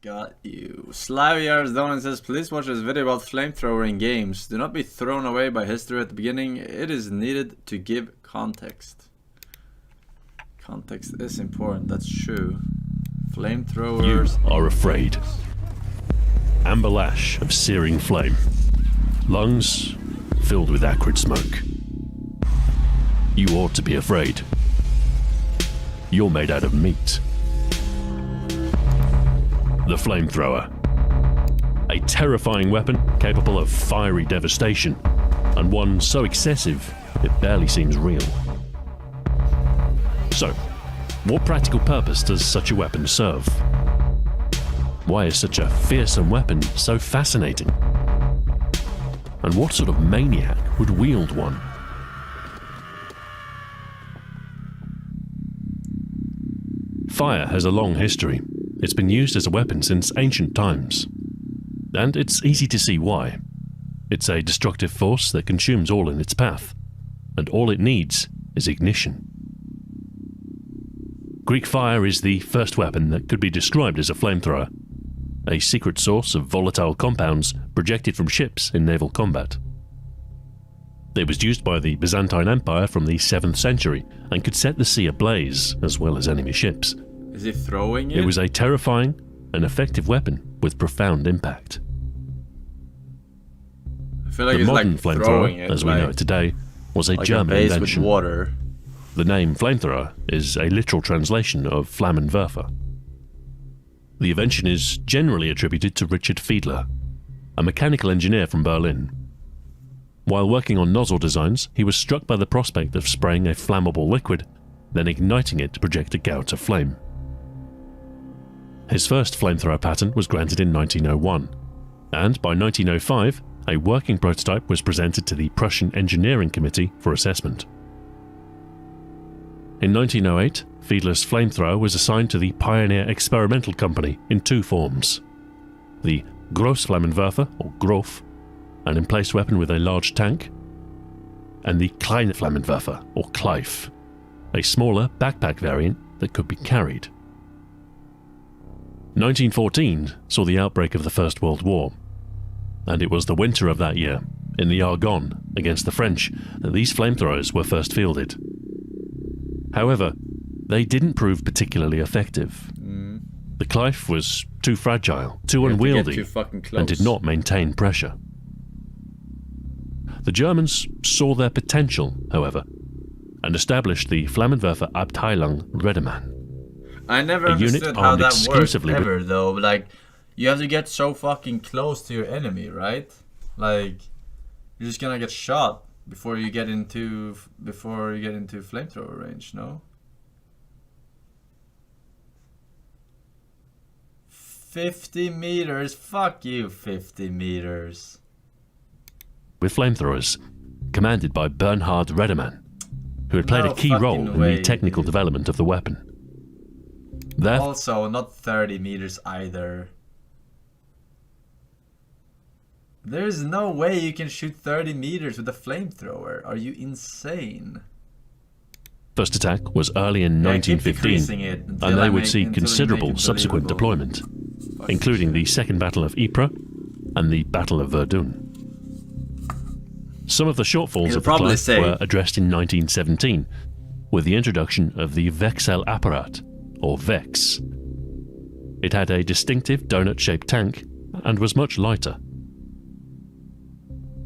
Got you. Slavyars Donan says, please watch this video about flamethrower in games. Do not be thrown away by history at the beginning. It is needed to give context. Context is important, that's true. Flamethrowers. You are afraid. Amber lash of searing flame. Lungs filled with acrid smoke. You ought to be afraid. You're made out of meat. The Flamethrower. A terrifying weapon capable of fiery devastation, and one so excessive it barely seems real. So, what practical purpose does such a weapon serve? Why is such a fearsome weapon so fascinating? And what sort of maniac would wield one? Fire has a long history. It's been used as a weapon since ancient times. And it's easy to see why. It's a destructive force that consumes all in its path, and all it needs is ignition. Greek fire is the first weapon that could be described as a flamethrower, a secret source of volatile compounds projected from ships in naval combat. It was used by the Byzantine Empire from the 7th century and could set the sea ablaze as well as enemy ships. Is he throwing it? It was a terrifying and effective weapon with profound impact. I feel like the it's modern like flamethrower, as we know it today, was a German a base invention. With water. The name flamethrower is a literal translation of Flammenwerfer. The invention is generally attributed to Richard Fiedler, a mechanical engineer from Berlin. While working on nozzle designs, he was struck by the prospect of spraying a flammable liquid, then igniting it to project a gout of flame. His first flamethrower patent was granted in 1901, and by 1905, a working prototype was presented to the Prussian Engineering Committee for assessment. In 1908, Fiedler's flamethrower was assigned to the Pioneer Experimental Company in two forms: the Großflammenwerfer, or Grof, an in-place weapon with a large tank, and the Kleine Flammenwerfer, or Kleif, a smaller backpack variant that could be carried. 1914 saw the outbreak of the First World War, and it was the winter of that year, in the Argonne, against the French, that these flamethrowers were first fielded. However, they didn't prove particularly effective. The Kleif was too fragile, too unwieldy, and did not maintain pressure. The Germans saw their potential, however, and established the Flammenwerfer Abteilung Redemann. I never understood how that works ever, though. Like, you have to get so fucking close to your enemy, right? Like, you're just gonna get shot before you get into flamethrower range, no? 50 meters, fuck you, 50 meters. With flamethrowers, commanded by Bernhard Redemann, who had played a key role in the technical development of the weapon. Also, not 30 meters either. There's no way you can shoot 30 meters with a flamethrower. Are you insane? First attack was early in 1915, and they would see considerable subsequent deployment, including the Second Battle of Ypres and the Battle of Verdun. Some of the shortfalls of the Kleif were addressed in 1917 with the introduction of the Wechselapparat, or VEX. It had a distinctive donut-shaped tank and was much lighter.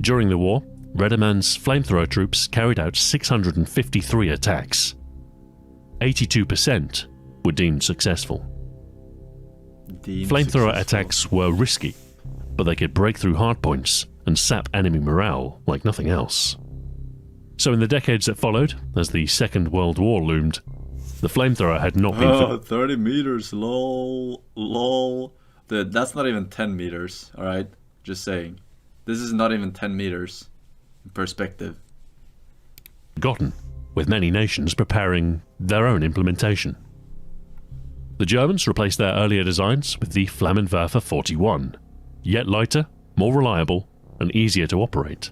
During the war, Redemann's flamethrower troops carried out 653 attacks. 82% were deemed successful. Flamethrower attacks were risky, but they could break through hardpoints and sap enemy morale like nothing else. So in the decades that followed, as the Second World War loomed, the flamethrower had not been... 30 meters, lol. Dude, that's not even 10 meters, alright? Just saying. This is not even 10 meters in perspective. ...forgotten, with many nations preparing their own implementation. The Germans replaced their earlier designs with the Flammenwerfer 41, yet lighter, more reliable, and easier to operate.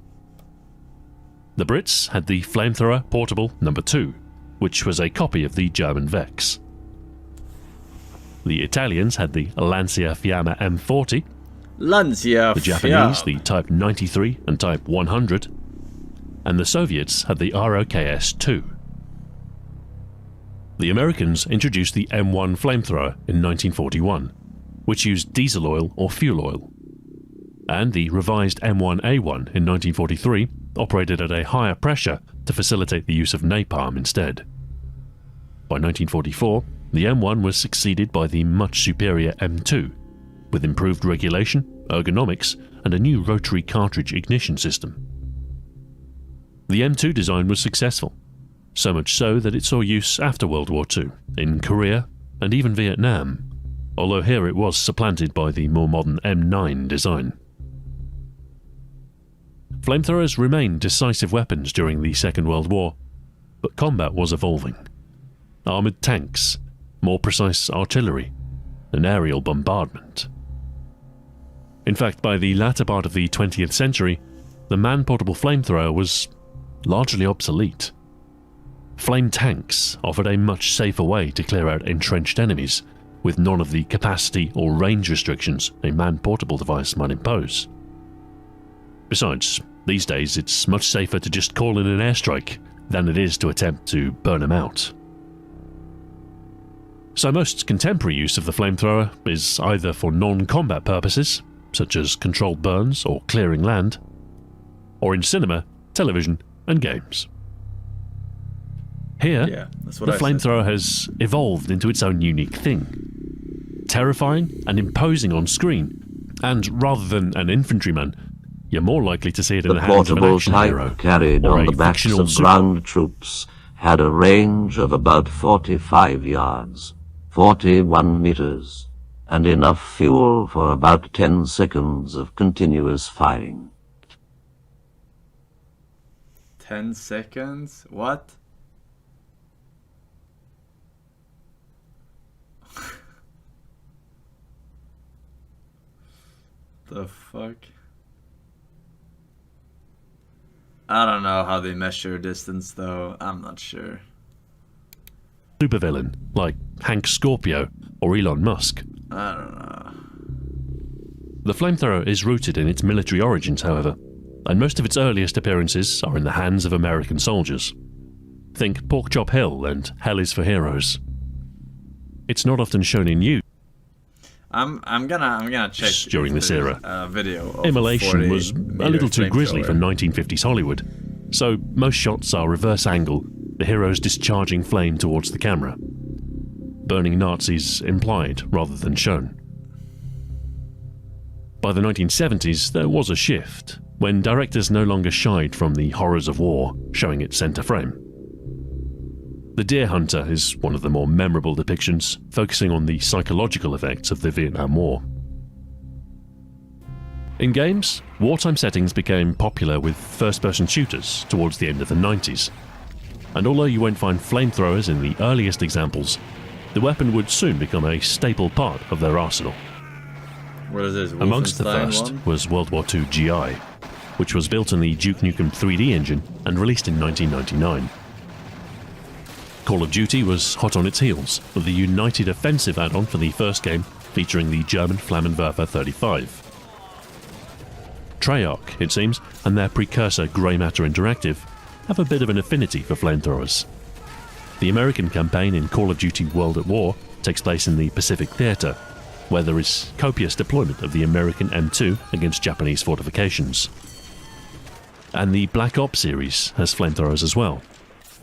The Brits had the Flamethrower Portable No. 2, which was a copy of the German Vex. The Italians had the Lancia Fiamma M40, Lancia. the Japanese the Type 93 and Type 100, and the Soviets had the ROKS-2. The Americans introduced the M1 Flamethrower in 1941, which used diesel oil or fuel oil, and the revised M1A1 in 1943 operated at a higher pressure to facilitate the use of napalm instead. By 1944, the M1 was succeeded by the much superior M2, with improved regulation, ergonomics, and a new rotary cartridge ignition system. The M2 design was successful, so much so that it saw use after World War II, in Korea and even Vietnam, although here it was supplanted by the more modern M9 design. Flamethrowers remained decisive weapons during the Second World War, but combat was evolving. Armoured tanks, more precise artillery, and aerial bombardment. In fact, by the latter part of the 20th century, the man-portable flamethrower was largely obsolete. Flame tanks offered a much safer way to clear out entrenched enemies, with none of the capacity or range restrictions a man-portable device might impose. Besides, these days it's much safer to just call in an airstrike than it is to attempt to burn them out. So most contemporary use of the flamethrower is either for non-combat purposes, such as controlled burns or clearing land, or in cinema, television, and games. Here, the flamethrower has evolved into its own unique thing. Terrifying and imposing on screen, and rather than an infantryman, you're more likely to see it in the hands of an action hero, carried or on a the backs fictional of ground troops had a range of about 45 yards, 41 meters, and enough fuel for about 10 seconds of continuous firing. 10 seconds? What? The fuck? I don't know how they measure distance though, I'm not sure. Supervillain like Hank Scorpio or Elon Musk. I don't know. The flamethrower is rooted in its military origins, however, and most of its earliest appearances are in the hands of American soldiers. Think Porkchop Hill and Hell is for Heroes. It's not often shown in use. I'm gonna check during this era. Video of Immolation was a little too grisly for 1950s Hollywood, so most shots are reverse angle, the heroes discharging flame towards the camera. Burning Nazis implied rather than shown. By the 1970s, there was a shift, when directors no longer shied from the horrors of war, showing its centre frame. The Deer Hunter is one of the more memorable depictions, focusing on the psychological effects of the Vietnam War. In games, wartime settings became popular with first-person shooters towards the end of the 90s, and although you won't find flamethrowers in the earliest examples, the weapon would soon become a staple part of their arsenal. What is this? Amongst the first was World War II GI, which was built in the Duke Nukem 3D engine and released in 1999. Call of Duty was hot on its heels, with the United Offensive add-on for the first game featuring the German Flammenwerfer 35. Treyarch, it seems, and their precursor Grey Matter Interactive have a bit of an affinity for flamethrowers. The American campaign in Call of Duty World at War takes place in the Pacific Theater, where there is copious deployment of the American M2 against Japanese fortifications. And the Black Ops series has flamethrowers as well,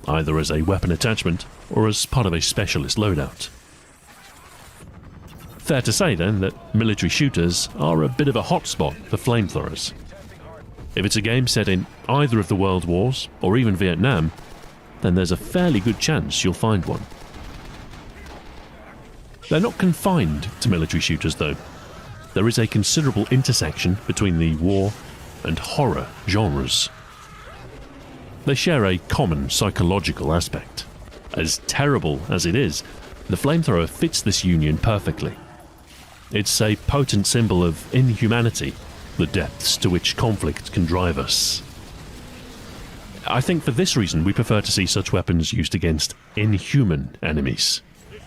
either as a weapon attachment or as part of a specialist loadout. Fair to say then that military shooters are a bit of a hotspot for flamethrowers. If it's a game set in either of the World Wars or even Vietnam, then there's a fairly good chance you'll find one. They're not confined to military shooters though. There is a considerable intersection between the war and horror genres. They share a common psychological aspect. As terrible as it is, the flamethrower fits this union perfectly. It's a potent symbol of inhumanity, the depths to which conflict can drive us. I think for this reason we prefer to see such weapons used against inhuman enemies.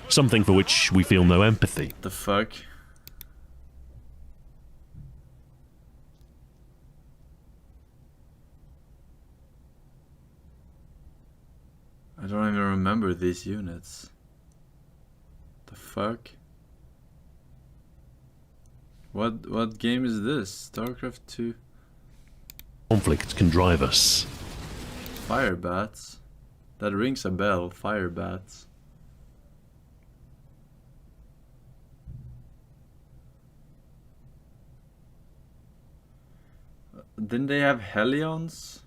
something for which we feel no empathy. The fuck? I don't even remember these units. The fuck? What game is this? StarCraft 2? Conflict can drive us. Fire bats? That rings a bell. Fire bats. Didn't they have Hellions?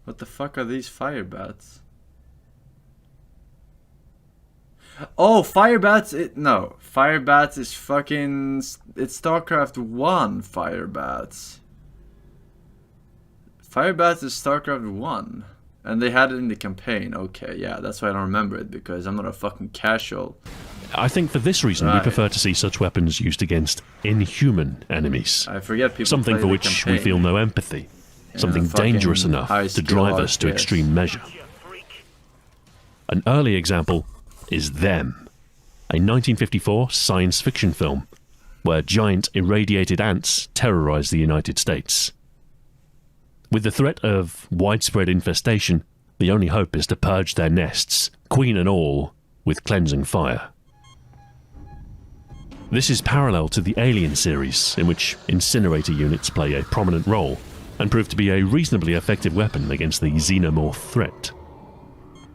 What the fuck are these fire bats? Oh, fire bats! No, fire bats is fucking. It's StarCraft 1 fire bats. Fire bats is StarCraft 1. And they had it in the campaign. Okay, yeah, that's why I don't remember it, because I'm not a fucking casual. I think for this reason we prefer to see such weapons used against inhuman enemies. I forget people. Something for which we feel no empathy. Something dangerous enough to drive us to extreme measure. An early example is Them, a 1954 science fiction film where giant irradiated ants terrorize the United States. With the threat of widespread infestation, the only hope is to purge their nests, queen and all, with cleansing fire. This is parallel to the Alien series, in which incinerator units play a prominent role and prove to be a reasonably effective weapon against the xenomorph threat.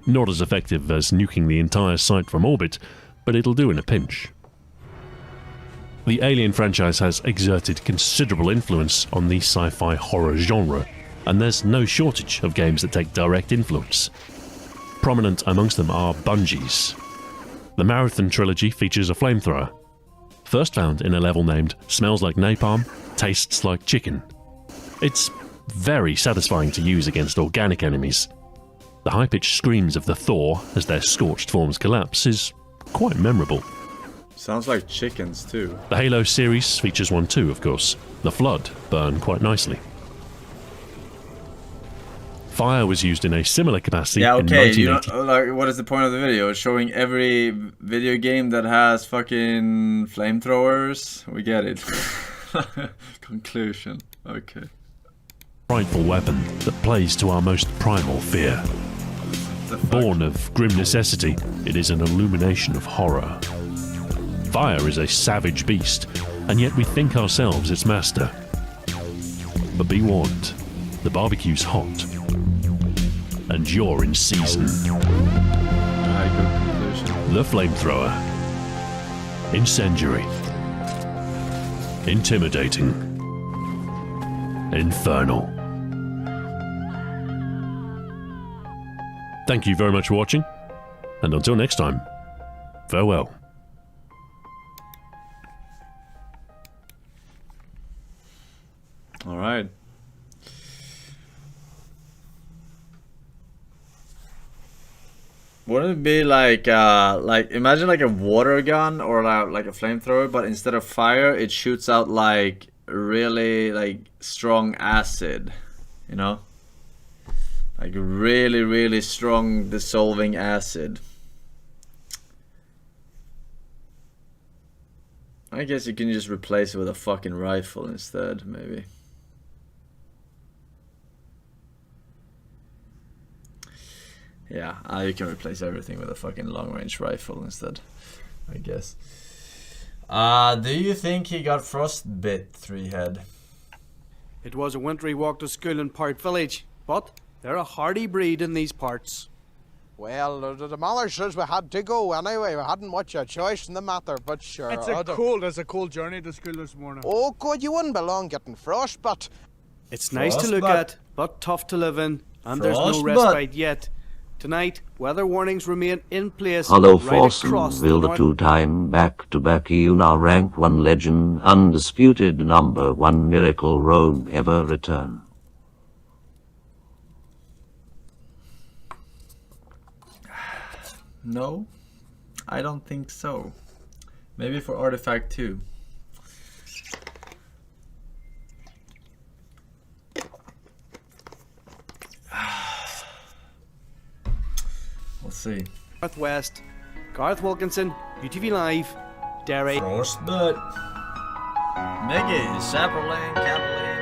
Not as effective as nuking the entire site from orbit, but it'll do in a pinch. The Alien franchise has exerted considerable influence on the sci-fi horror genre, and there's no shortage of games that take direct influence. Prominent amongst them are Bungie's. The Marathon trilogy features a flamethrower, first found in a level named Smells Like Napalm, Tastes Like Chicken. It's very satisfying to use against organic enemies. The high-pitched screams of the Thor as their scorched forms collapse is quite memorable. Sounds like chickens too. The Halo series features one too, of course. The Flood burn quite nicely. Fire was used in a similar capacity in 1980. You know, like, what is the point of the video? It's showing every video game that has fucking flamethrowers. We get it. Conclusion. Okay. Frightful weapon that plays to our most primal fear. Born of grim necessity, it is an illumination of horror. Fire is a savage beast, and yet we think ourselves its master. But be warned, the barbecue's hot, and you're in season. The Flamethrower. Incendiary. Intimidating. Infernal. Thank you very much for watching, and until next time, farewell. All right. Wouldn't it be like imagine like a water gun or like a flamethrower, but instead of fire, it shoots out like really like strong acid, you know? Like really, really strong dissolving acid. I guess you can just replace it with a fucking rifle instead, maybe. Yeah, you can replace everything with a fucking long-range rifle instead, I guess. Do you think he got frostbit, Threehead? It was a wintry walk to school in Part Village, but they're a hardy breed in these parts. Well, the mother says we had to go anyway. We hadn't much a choice in the matter, but sure. It's a cold journey to school this morning. Oh, God, you wouldn't belong getting frostbite. It's nice to look at, but tough to live in, and there's no respite yet. Tonight, weather warnings remain in place Although right Forsen across the will the north. two-time back-to-back now rank 1 legend, undisputed number 1 miracle rogue ever return. No, I don't think so. Maybe for Artifact 2. We'll see. Northwest, Gareth Wilkinson, UTV Live, Derry. Frostbite. Mickey, Sapperlane, Capelane.